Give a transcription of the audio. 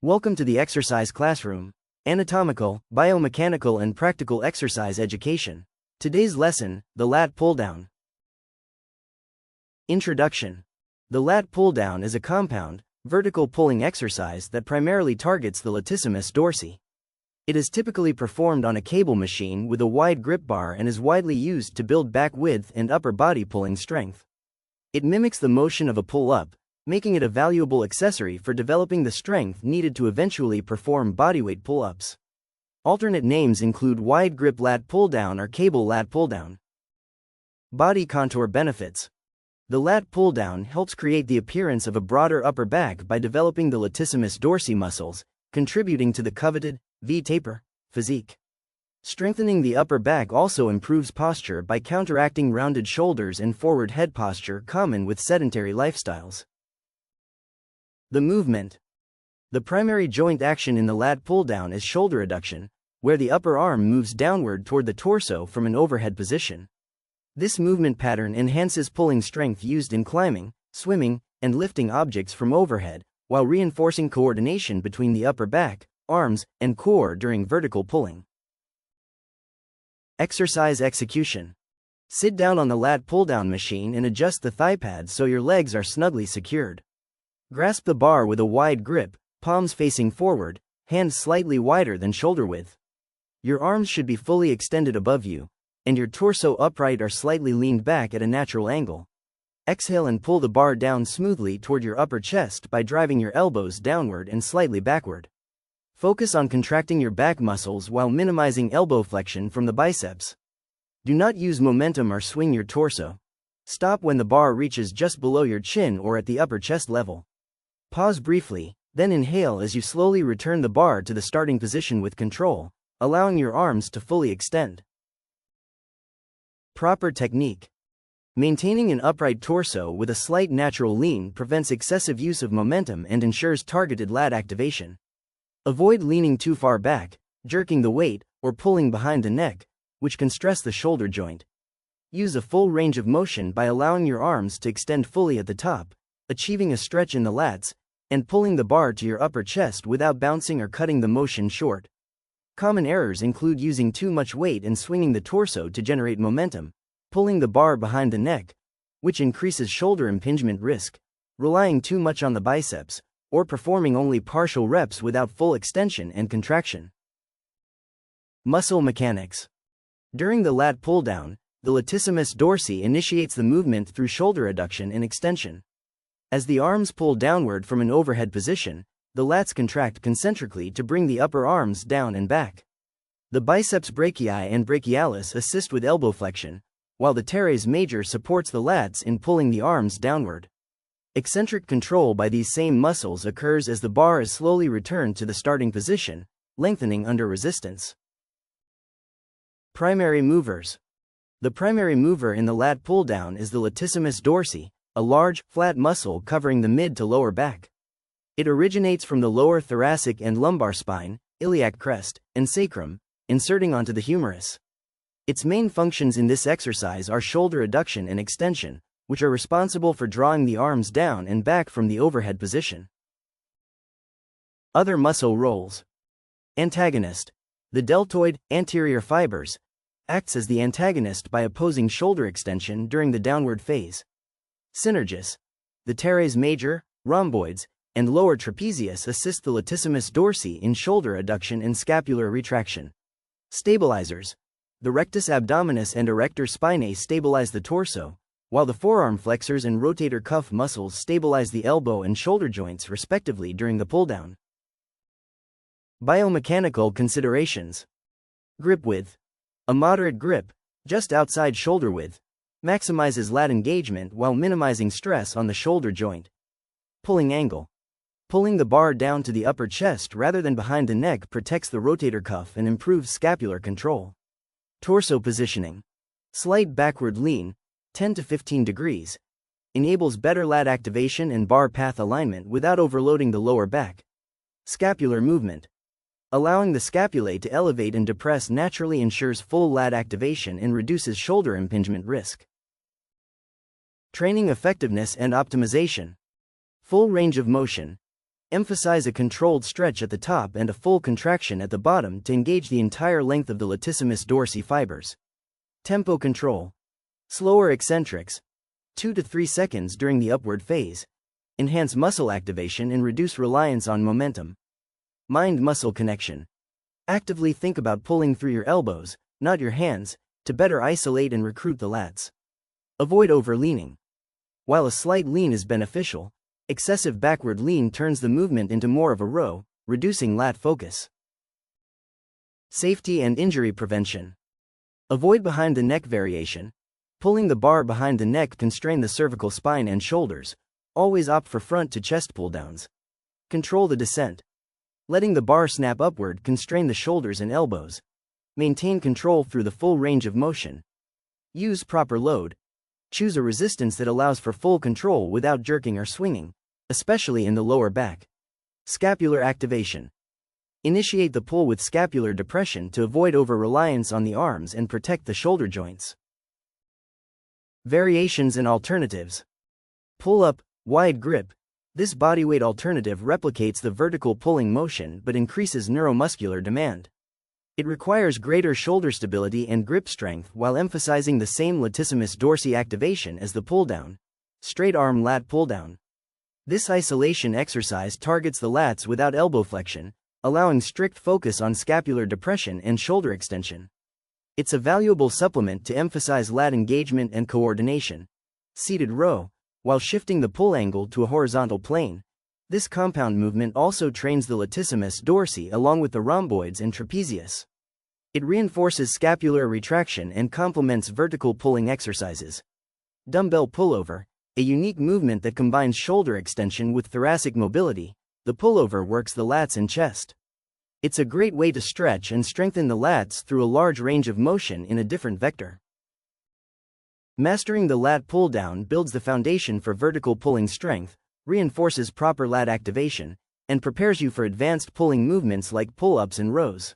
Welcome to the exercise classroom, anatomical, biomechanical and practical exercise education. Today's lesson, the lat pull-down. Introduction. The lat pull-down is a compound, vertical pulling exercise that primarily targets the latissimus dorsi. It is typically performed on a cable machine with a wide grip bar and is widely used to build back width and upper body pulling strength. It mimics the motion of a pull-up, making it a valuable accessory for developing the strength needed to eventually perform bodyweight pull-ups. Alternate names include wide grip lat pull-down or cable lat pull-down. Body contour benefits. The lat pull-down helps create the appearance of a broader upper back by developing the latissimus dorsi muscles, contributing to the coveted V-taper physique. Strengthening the upper back also improves posture by counteracting rounded shoulders and forward head posture common with sedentary lifestyles. The movement. The primary joint action in the lat pull-down is shoulder adduction, where the upper arm moves downward toward the torso from an overhead position. This movement pattern enhances pulling strength used in climbing, swimming, and lifting objects from overhead, while reinforcing coordination between the upper back, arms, and core during vertical pulling. Exercise execution. Sit down on the lat pull-down machine and adjust the thigh pads so your legs are snugly secured. Grasp the bar with a wide grip, palms facing forward, hands slightly wider than shoulder width. Your arms should be fully extended above you, and your torso upright or slightly leaned back at a natural angle. Exhale and pull the bar down smoothly toward your upper chest by driving your elbows downward and slightly backward. Focus on contracting your back muscles while minimizing elbow flexion from the biceps. Do not use momentum or swing your torso. Stop when the bar reaches just below your chin or at the upper chest level. Pause briefly, then inhale as you slowly return the bar to the starting position with control, allowing your arms to fully extend. Proper technique. Maintaining an upright torso with a slight natural lean prevents excessive use of momentum and ensures targeted lat activation. Avoid leaning too far back, jerking the weight, or pulling behind the neck, which can stress the shoulder joint. Use a full range of motion by allowing your arms to extend fully at the top, achieving a stretch in the lats, and pulling the bar to your upper chest without bouncing or cutting the motion short. Common errors include using too much weight and swinging the torso to generate momentum, pulling the bar behind the neck, which increases shoulder impingement risk, relying too much on the biceps, or performing only partial reps without full extension and contraction. Muscle mechanics. During the lat pull-down, the latissimus dorsi initiates the movement through shoulder adduction and extension. As the arms pull downward from an overhead position, the lats contract concentrically to bring the upper arms down and back. The biceps brachii and brachialis assist with elbow flexion, while the teres major supports the lats in pulling the arms downward. Eccentric control by these same muscles occurs as the bar is slowly returned to the starting position, lengthening under resistance. Primary movers. The primary mover in the lat pull-down is the latissimus dorsi, a large, flat muscle covering the mid to lower back. It originates from the lower thoracic and lumbar spine, iliac crest, and sacrum, inserting onto the humerus. Its main functions in this exercise are shoulder adduction and extension, which are responsible for drawing the arms down and back from the overhead position. Other muscle roles. Antagonist. The deltoid, anterior fibers, acts as the antagonist by opposing shoulder extension during the downward phase. Synergist. The teres major, rhomboids, and lower trapezius assist the latissimus dorsi in shoulder adduction and scapular retraction. Stabilizers. The rectus abdominis and erector spinae stabilize the torso, while the forearm flexors and rotator cuff muscles stabilize the elbow and shoulder joints respectively during the pull-down. Biomechanical considerations. Grip width. A moderate grip, just outside shoulder width, maximizes lat engagement while minimizing stress on the shoulder joint. Pulling angle. Pulling the bar down to the upper chest rather than behind the neck protects the rotator cuff and improves scapular control. Torso positioning. Slight backward lean, 10 to 15 degrees, enables better lat activation and bar path alignment without overloading the lower back. Scapular movement. Allowing the scapulae to elevate and depress naturally ensures full lat activation and reduces shoulder impingement risk. Training effectiveness and optimization. Full range of motion. Emphasize a controlled stretch at the top and a full contraction at the bottom to engage the entire length of the latissimus dorsi fibers. Tempo control. Slower eccentrics, 2 to 3 seconds during the upward phase, enhance muscle activation and reduce reliance on momentum. Mind-muscle connection. Actively think about pulling through your elbows, not your hands, to better isolate and recruit the lats. Avoid overleaning. While a slight lean is beneficial, excessive backward lean turns the movement into more of a row, reducing lat focus. Safety and injury prevention. Avoid behind the neck variation. Pulling the bar behind the neck can strain the cervical spine and shoulders. Always opt for front to chest pull-downs. Control the descent. Letting the bar snap upward can strain the shoulders and elbows. Maintain control through the full range of motion. Use proper load. Choose a resistance that allows for full control without jerking or swinging, especially in the lower back. Scapular activation. Initiate the pull with scapular depression to avoid over-reliance on the arms and protect the shoulder joints. Variations and alternatives. Pull-up, wide grip. This bodyweight alternative replicates the vertical pulling motion but increases neuromuscular demand. It requires greater shoulder stability and grip strength while emphasizing the same latissimus dorsi activation as the pull-down. Straight arm lat pull-down. This isolation exercise targets the lats without elbow flexion, allowing strict focus on scapular depression and shoulder extension. It's a valuable supplement to emphasize lat engagement and coordination. Seated row. While shifting the pull angle to a horizontal plane, this compound movement also trains the latissimus dorsi along with the rhomboids and trapezius. It reinforces scapular retraction and complements vertical pulling exercises. Dumbbell pullover, a unique movement that combines shoulder extension with thoracic mobility. The pullover works the lats and chest. It's a great way to stretch and strengthen the lats through a large range of motion in a different vector. Mastering the lat pull-down builds the foundation for vertical pulling strength, reinforces proper lat activation, and prepares you for advanced pulling movements like pull-ups and rows.